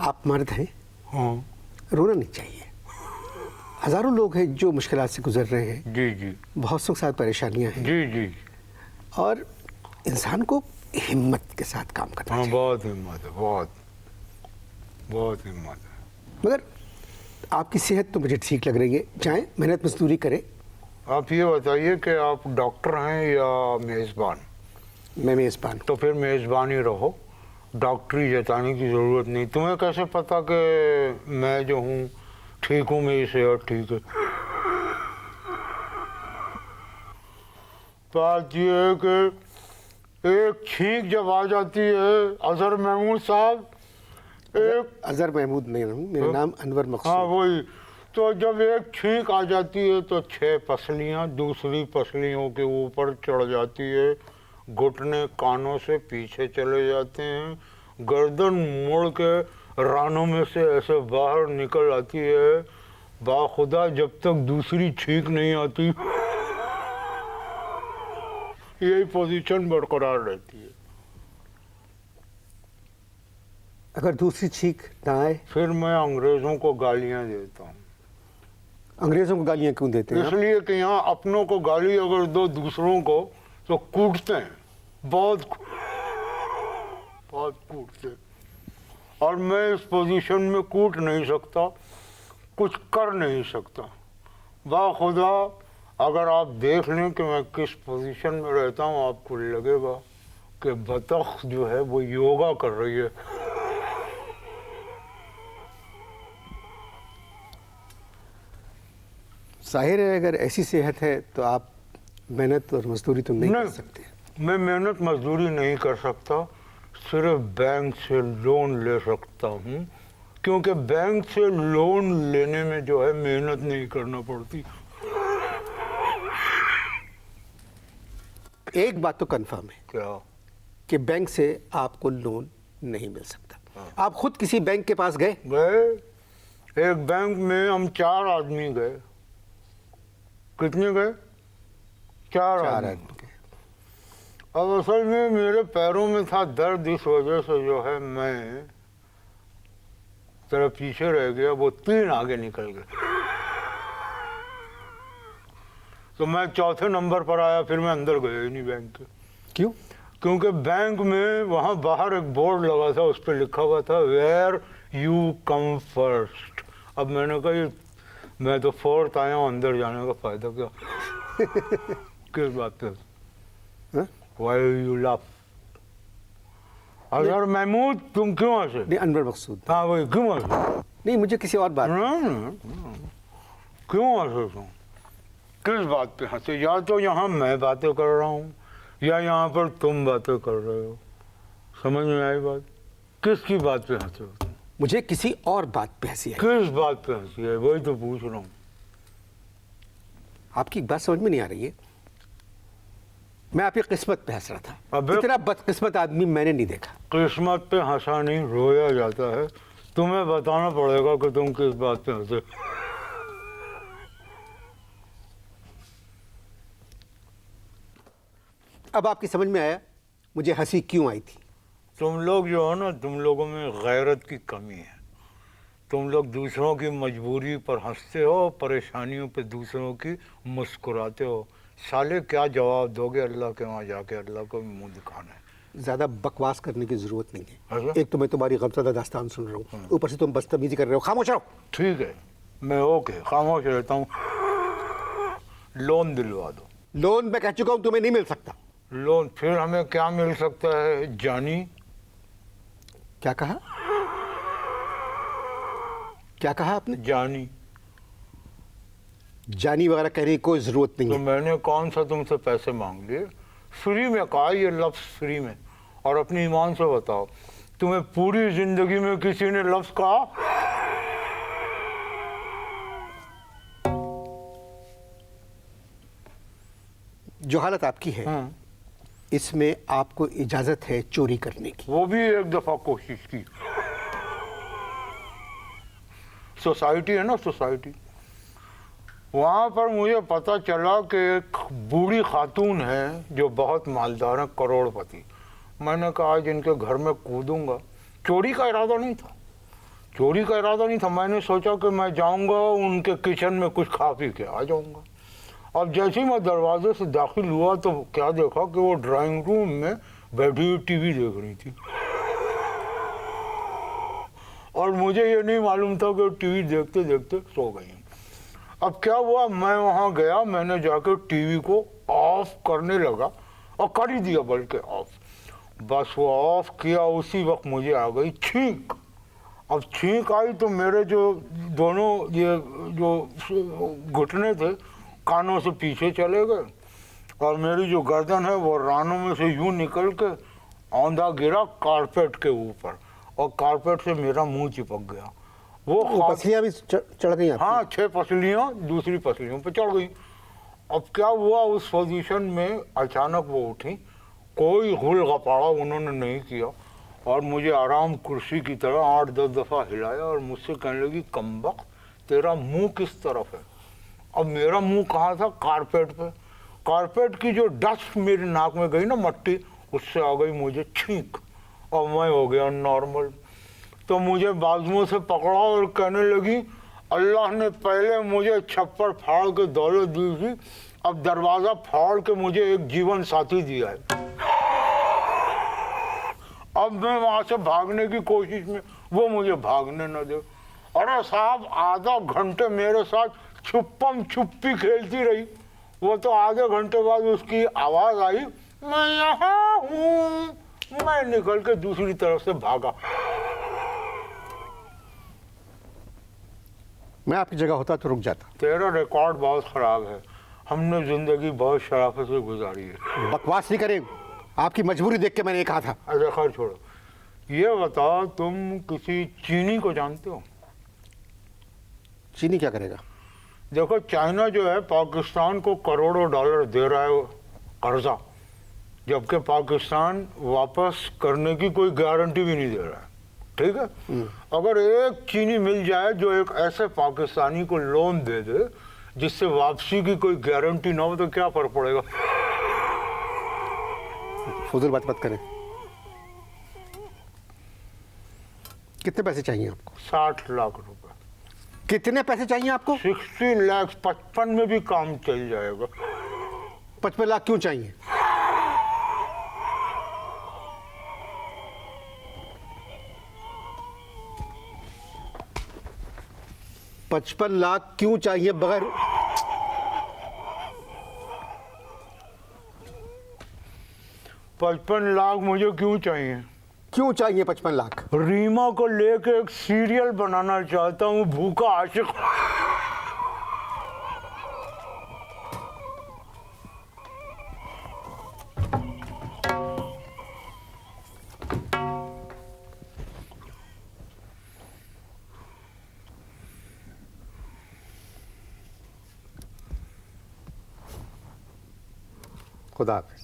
आप मर्द हैं, हाँ रोना नहीं चाहिए। हज़ारों लोग हैं जो मुश्किलात से गुजर रहे हैं, जी जी बहुत के साथ परेशानियां हैं, जी जी। और इंसान को हिम्मत के साथ काम करना हाँ चाहिए। बहुत हिम्मत है, बहुत बहुत हिम्मत है। मगर आपकी सेहत तो मुझे ठीक लग रही है, चाहे मेहनत मजदूरी करें। आप ये बताइए कि आप डॉक्टर हैं या मेज़बान? मैं मेज़बान। तो फिर मेज़बान ही रहो, डॉक्टरी जताने की ज़रूरत नहीं। तुम्हें कैसे पता कि मैं जो हूँ ठीक हूँ, मेरी सेहत ठीक है? बात ये है कि एक छींक जब आ जाती है, अजहर महमूद साहब, एक अजहर महमूद नहीं हूँ, मेरा नाम अनवर हाँ मकसूद। वही, तो जब एक छींक आ जाती है तो 6 पसलियाँ दूसरी पसलियों के ऊपर चढ़ जाती है, घुटने कानों से पीछे चले जाते हैं, गर्दन मुड़ के रानों में से ऐसे बाहर निकल आती है। बाखुदा जब तक दूसरी छींक नहीं आती यही पोजीशन बरकरार रहती है। अगर दूसरी छींक ना आए? फिर मैं अंग्रेज़ों को गालियाँ देता हूँ। अंग्रेज़ों को गालियाँ क्यों देते हैं आप? इसलिए कि यहाँ अपनों को गाली अगर दो दूसरों को तो कूटते हैं, बहुत बहुत कूटते हैं। और मैं इस पोजीशन में कूट नहीं सकता, कुछ कर नहीं सकता। बाखुदा अगर आप देख लें कि मैं किस पोजीशन में रहता हूँ, आपको लगेगा कि बतख जो है वो योगा कर रही है। जाहिर है अगर ऐसी सेहत है तो आप मेहनत और मजदूरी तो नहीं कर सकते। मैं मेहनत मजदूरी नहीं कर सकता, सिर्फ बैंक से लोन ले सकता हूँ, क्योंकि बैंक से लोन लेने में जो है मेहनत नहीं करना पड़ती। एक बात तो कंफर्म है क्या? कि बैंक से आपको लोन नहीं मिल सकता। आप खुद किसी बैंक के पास गए? गए, एक बैंक में हम 4 आदमी गए। कितने गए? 4 आदमी गए। अब असल में मेरे पैरों में था दर्द, इस वजह से जो है मैं जरा पीछे रह गया, वो 3 आगे निकल गए। तो मैं चौथे नंबर पर आया, फिर मैं अंदर गया ही नहीं बैंक के। क्यों? क्योंकि बैंक में वहाँ बाहर एक बोर्ड लगा था, उस पर लिखा हुआ था वेयर यू कम फर्स्ट। अब मैंने कहा ये मैं तो 4th आया हूँ, अंदर जाने का फायदा क्या? किस बात पे? Why you laugh? Azhar Mahmood तुम क्यों हंसे? नहीं, अनवर मकसूद। हाँ वही, क्यों हंसे? नहीं, मुझे किसी और बात। क्यों हंसे तुम? किस बात पे हंसे? या तो यहाँ मैं बातें कर रहा हूँ या यहाँ पर तुम बातें कर रहे हो। समझ में आई बात? किसकी बात पे हंसे हो तुम? मुझे किसी और बात पे हंसी आई। किस बात पे हंसी है? वही तो पूछ रहा हूँ। आपकी बात समझ में नहीं आ रही है। मैं आपकी किस्मत पे हंस रहा था। अबे इतना बदकिस्मत आदमी मैंने नहीं देखा। किस्मत पे हंसा नहीं, रोया जाता है। तुम्हें बताना पड़ेगा कि तुम किस बात पे हंसे। अब आपकी समझ में आया मुझे हंसी क्यों आई थी। तुम लोग जो हो ना, तुम लोगों में गैरत की कमी है। तुम लोग दूसरों की मजबूरी पर हंसते हो, परेशानियों पे दूसरों की मुस्कुराते हो। साले क्या जवाब दोगे अल्लाह के वहाँ जाके? अल्लाह को मुंह दिखाना है। ज़्यादा बकवास करने की ज़रूरत नहीं है। अच्छा? एक तो मैं तुम्हारी गमज़दा दास्तान सुन रहा हूँ, ऊपर से तुम बदतमीजी कर रहे हो। खामोश रहो। ठीक है, मैं ओके खामोश रहता हूँ। लोन दिलवा दो। लोन मैं कह चुका हूँ तुम्हें नहीं मिल सकता। लोन? फिर हमें क्या मिल सकता है जानी? क्या कहा? क्या कहा आपने? जानी। जानी वगैरह कहने की कोई ज़रूरत नहीं तो है। मैंने कौन सा तुमसे पैसे मांग लिए? फ्री में कहा ये लफ्ज़, फ्री में। और अपनी ईमान से बताओ, तुम्हें पूरी जिंदगी में किसी ने लफ्ज़ कहा? जो हालत आपकी है इसमें आपको इजाज़त है चोरी करने की। वो भी एक दफ़ा कोशिश की। सोसाइटी है ना, सोसाइटी, वहाँ पर मुझे पता चला कि एक बूढ़ी खातून है जो बहुत मालदार है, करोड़पति। मैंने कहा आज इनके घर में कूदूंगा। चोरी का इरादा नहीं था, चोरी का इरादा नहीं था, मैंने सोचा कि मैं जाऊंगा उनके किचन में कुछ खा पी के आ जाऊंगा। अब जैसे ही मैं दरवाजे से दाखिल हुआ तो क्या देखा कि वो ड्राइंग रूम में बैठी हुई टीवी देख रही थी, और मुझे ये नहीं मालूम था कि वो टीवी देखते देखते सो गई। अब क्या हुआ, मैं वहां गया, मैंने जाकर टीवी को ऑफ करने लगा, और कर ही दिया बल्कि ऑफ। बस वो ऑफ किया, उसी वक्त मुझे आ गई छींक। अब छींक आई तो मेरे जो दोनों ये जो घुटने थे कानों से पीछे चले गए, और मेरी जो गर्दन है वो रानों में से यूं निकल के औंधा गिरा कारपेट के ऊपर, और कारपेट से मेरा मुंह चिपक गया। वो पसलियां भी चढ़ गई आपकी? हाँ, 6 पसलियाँ दूसरी पसलियों पे चढ़ गई। अब क्या हुआ, उस पोजीशन में अचानक वो उठी, कोई हुल गपाड़ा उन्होंने नहीं किया, और मुझे आराम कुर्सी की तरह 8-10 दफ़ा हिलाया, और मुझसे कहने लगी, कमबख्त तेरा मुंह किस तरफ है? अब मेरा मुंह कहाँ था? कारपेट पे। कारपेट की जो डस्ट मेरी नाक में गई ना, मट्टी, उससे आ गई मुझे छींक, और मैं हो गया नॉर्मल। तो मुझे बाजुओं से पकड़ा और कहने लगी, अल्लाह ने पहले मुझे छप्पर फाड़ के दौलत दी थी, अब दरवाज़ा फाड़ के मुझे एक जीवन साथी दिया है। अब मैं वहाँ से भागने की कोशिश में, वो मुझे भागने न दे। अरे साहब, आधा घंटे मेरे साथ छुपम छुपी खेलती रही। वो तो आधे घंटे बाद उसकी आवाज़ आई, मैं यहाँ हूँ। मैं निकल के दूसरी तरफ से भागा। मैं आपकी जगह होता तो रुक जाता। तेरा रिकॉर्ड बहुत ख़राब है, हमने ज़िंदगी बहुत शराफत से गुजारी है। बकवास नहीं करें, आपकी मजबूरी देख के मैंने ये कहा था। अच्छा खैर छोड़ो, ये बताओ, तुम किसी चीनी को जानते हो? चीनी क्या करेगा? देखो, चाइना जो है पाकिस्तान को करोड़ों डॉलर दे रहा है कर्जा, जबकि पाकिस्तान वापस करने की कोई गारंटी भी नहीं दे रहा है। ठीक है, अगर एक चीनी मिल जाए जो एक ऐसे पाकिस्तानी को लोन दे दे जिससे वापसी की कोई गारंटी ना हो, तो क्या फर्क पड़ेगा? फुजूल बात मत करें। कितने पैसे चाहिए आपको? 60 लाख रुपए। कितने पैसे चाहिए आपको? 60 लाख, 55 में भी काम चल जाएगा। 55 लाख क्यों चाहिए? $55 लाख क्यों चाहिए बगैर? $55 मुझे क्यों चाहिए? क्यों चाहिए 55 लाख? रीमा को लेके एक सीरियल बनाना चाहता हूँ, भूखा आशिक। खुदा हाफिज।